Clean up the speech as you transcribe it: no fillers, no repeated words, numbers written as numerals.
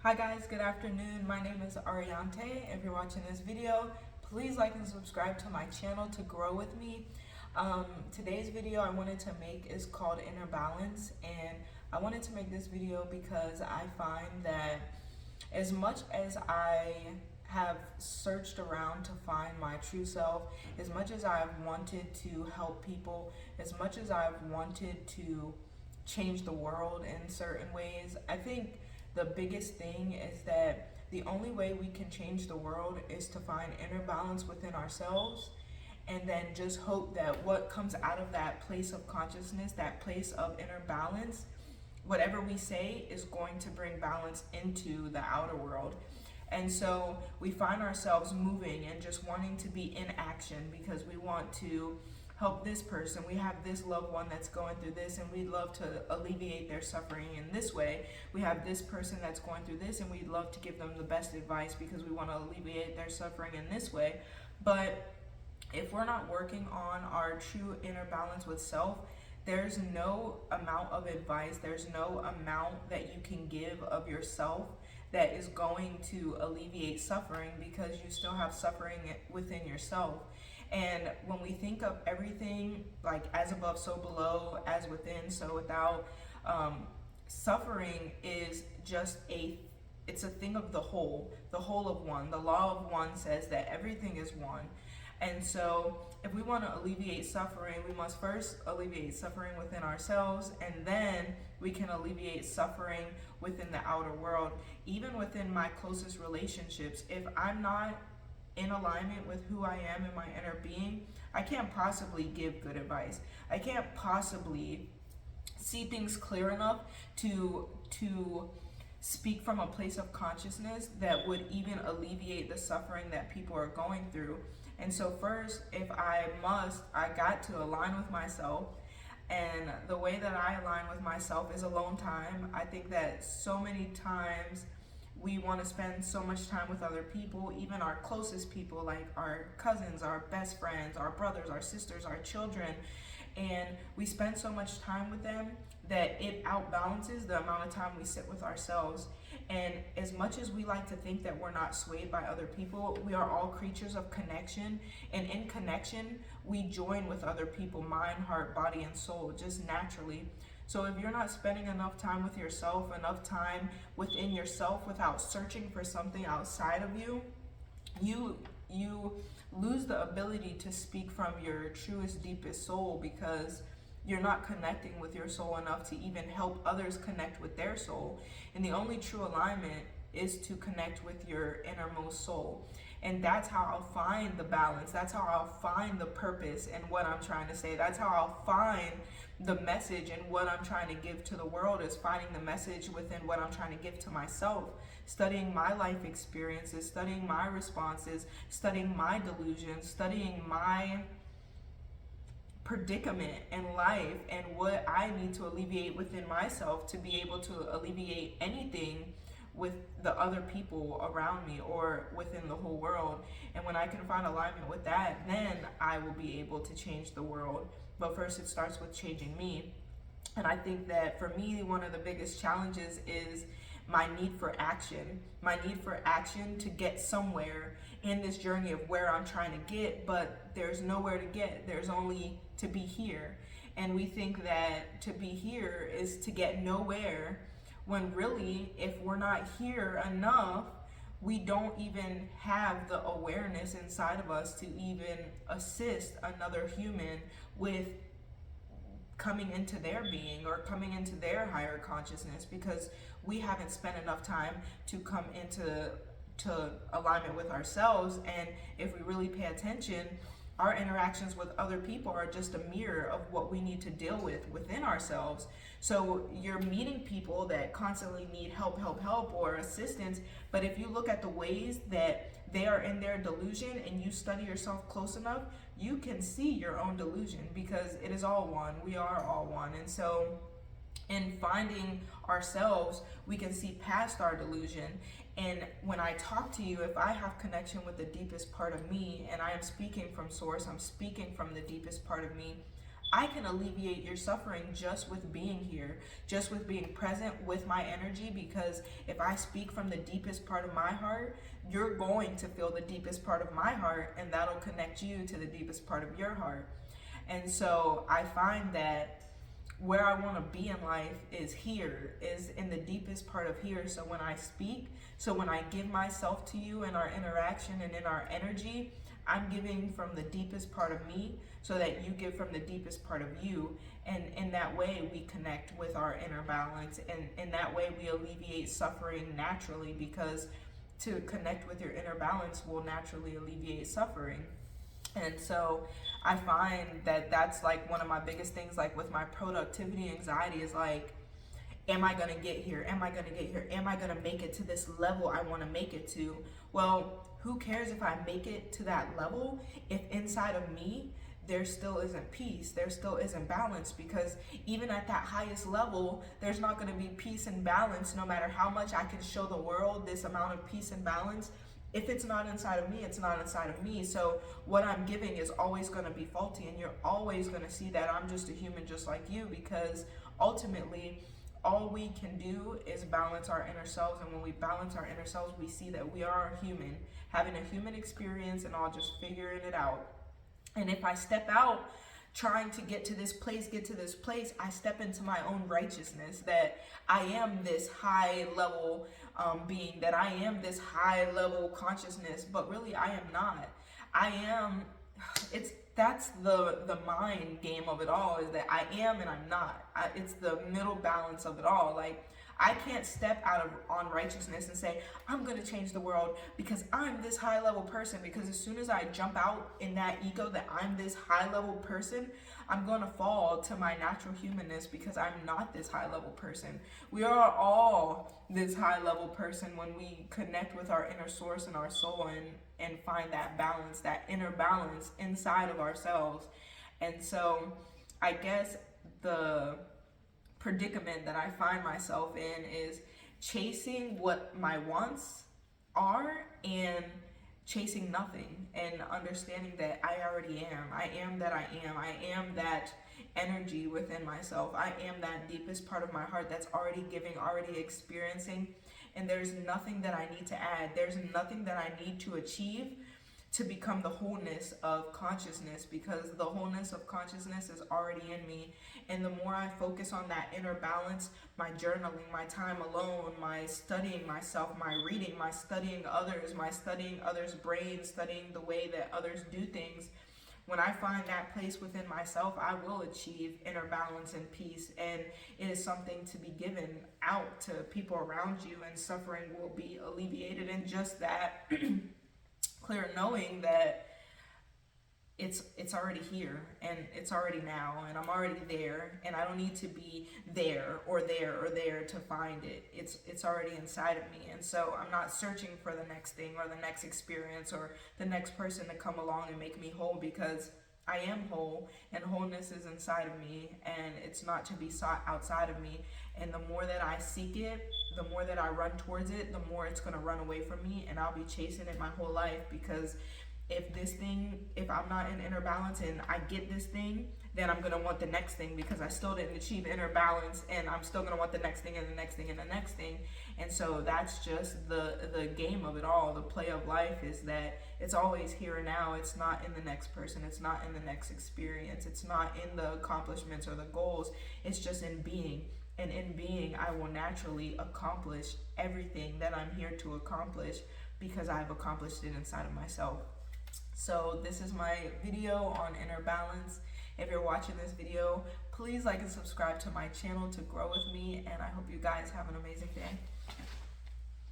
Hi guys, good afternoon. My name is Ariante. If you're watching this video, please like and subscribe to my channel to grow with me. Today's video I wanted to make is called Inner Balance, and I wanted to make this video because I find that as much as I have searched around to find my true self, as much as I've wanted to help people, as much as I've wanted to change the world in certain ways, I think the biggest thing is that the only way we can change the world is to find inner balance within ourselves, and then just hope that what comes out of that place of consciousness, that place of inner balance, whatever we say is going to bring balance into the outer world. And so we find ourselves moving and just wanting to be in action because we want to help this person. We have this loved one that's going through this and we'd love to alleviate their suffering in this way. We have this person that's going through this and we'd love to give them the best advice because we want to alleviate their suffering in this way. But if we're not working on our true inner balance with self, there's no amount of advice, there's no amount that you can give of yourself that is going to alleviate suffering, because you still have suffering within yourself. And when we think of everything like as above, so below, as within, so without, suffering is just it's a thing of the whole of one. The law of one says that everything is one. And so if we want to alleviate suffering, we must first alleviate suffering within ourselves, and then we can alleviate suffering within the outer world. Even within my closest relationships, if I'm not in alignment with who I am in my inner being, I can't possibly give good advice. I can't possibly see things clear enough to speak from a place of consciousness that would even alleviate the suffering that people are going through. And so first, if I got to align with myself. And the way that I align with myself is alone time. I think that so many times we want to spend so much time with other people, even our closest people, like our cousins, our best friends, our brothers, our sisters, our children. And we spend so much time with them that it outbalances the amount of time we sit with ourselves. And as much as we like to think that we're not swayed by other people, we are all creatures of connection. And in connection, we join with other people, mind, heart, body, and soul, just naturally. So if you're not spending enough time with yourself, enough time within yourself without searching for something outside of you, you lose the ability to speak from your truest, deepest soul, because you're not connecting with your soul enough to even help others connect with their soul. And the only true alignment is to connect with your innermost soul. And that's how I'll find the balance. That's how I'll find the purpose in what I'm trying to say. That's how I'll find the message and what I'm trying to give to the world, is finding the message within what I'm trying to give to myself. Studying my life experiences, studying my responses, studying my delusions, studying my predicament in life and what I need to alleviate within myself to be able to alleviate anything with the other people around me or within the whole world. And when I can find alignment with that, then I will be able to change the world. But first it starts with changing me. And I think that for me, one of the biggest challenges is my need for action. My need for action to get somewhere in this journey of where I'm trying to get, but there's nowhere to get. There's only to be here. And we think that to be here is to get nowhere, when really, if we're not here enough, we don't even have the awareness inside of us to even assist another human with coming into their being or coming into their higher consciousness, because we haven't spent enough time to come into alignment with ourselves. And if we really pay attention, our interactions with other people are just a mirror of what we need to deal with within ourselves. So you're meeting people that constantly need help or assistance, but if you look at the ways that they are in their delusion and you study yourself close enough, you can see your own delusion, because it is all one. We are all one. And so in finding ourselves, we can see past our delusion. And when I talk to you, if I have connection with the deepest part of me, and I am speaking from source, I'm speaking from the deepest part of me, I can alleviate your suffering just with being here, just with being present with my energy, because if I speak from the deepest part of my heart, you're going to feel the deepest part of my heart, and that'll connect you to the deepest part of your heart. And so I find that where I want to be in life is here, is in the deepest part of here. So when I speak, so when I give myself to you in our interaction and in our energy, I'm giving from the deepest part of me so that you give from the deepest part of you. And in that way, we connect with our inner balance. And in that way, we alleviate suffering naturally, because to connect with your inner balance will naturally alleviate suffering. And so I find that that's like one of my biggest things, like with my productivity anxiety, is like, am I going to get here? Am I going to get here? Am I going to make it to this level I want to make it to? Well, who cares if I make it to that level if inside of me there still isn't peace, there still isn't balance? Because even at that highest level, there's not going to be peace and balance no matter how much I can show the world this amount of peace and balance. If it's not inside of me, it's not inside of me. So what I'm giving is always going to be faulty, and you're always going to see that I'm just a human just like you, because ultimately all we can do is balance our inner selves. And when we balance our inner selves, we see that we are a human, having a human experience and all, just figuring it out. And if I step out trying to get to this place, I step into my own righteousness, that I am this high level being, that I am this high level consciousness, but really I am not. I am, that's the mind game of it all, is that I am and I'm not. It's the middle balance of it all. Like, I can't step out on righteousness and say, I'm going to change the world because I'm this high level person. Because as soon as I jump out in that ego that I'm this high level person, I'm going to fall to my natural humanness, because I'm not this high level person. We are all this high level person when we connect with our inner source and our soul, and find that balance, that inner balance inside of ourselves. And so I guess the predicament that I find myself in is chasing what my wants are and chasing nothing, and understanding that I already am. I am that I am. I am that energy within myself. I am that deepest part of my heart that's already giving, already experiencing, and there's nothing that I need to add. There's nothing that I need to achieve to become the wholeness of consciousness, because the wholeness of consciousness is already in me. And the more I focus on that inner balance, my journaling, my time alone, my studying myself, my reading, my studying others' brains, studying the way that others do things, when I find that place within myself, I will achieve inner balance and peace. And it is something to be given out to people around you, and suffering will be alleviated. And just that clear knowing that it's already here, and it's already now, and I'm already there, and I don't need to be there or there or there to find it. It's already inside of me. And so I'm not searching for the next thing or the next experience or the next person to come along and make me whole, because I am whole, and wholeness is inside of me, and it's not to be sought outside of me. And the more that I seek it, the more that I run towards it, the more it's going to run away from me, and I'll be chasing it my whole life. Because if I'm not in inner balance and I get this thing, then I'm going to want the next thing, because I still didn't achieve inner balance, and I'm still going to want the next thing and the next thing and the next thing. And so that's just the game of it all. The play of life is that it's always here and now. It's not in the next person. It's not in the next experience. It's not in the accomplishments or the goals. It's just in being. And in being, I will naturally accomplish everything that I'm here to accomplish, because I've accomplished it inside of myself. So this is my video on inner balance. If you're watching this video, please like and subscribe to my channel to grow with me, and I hope you guys have an amazing day.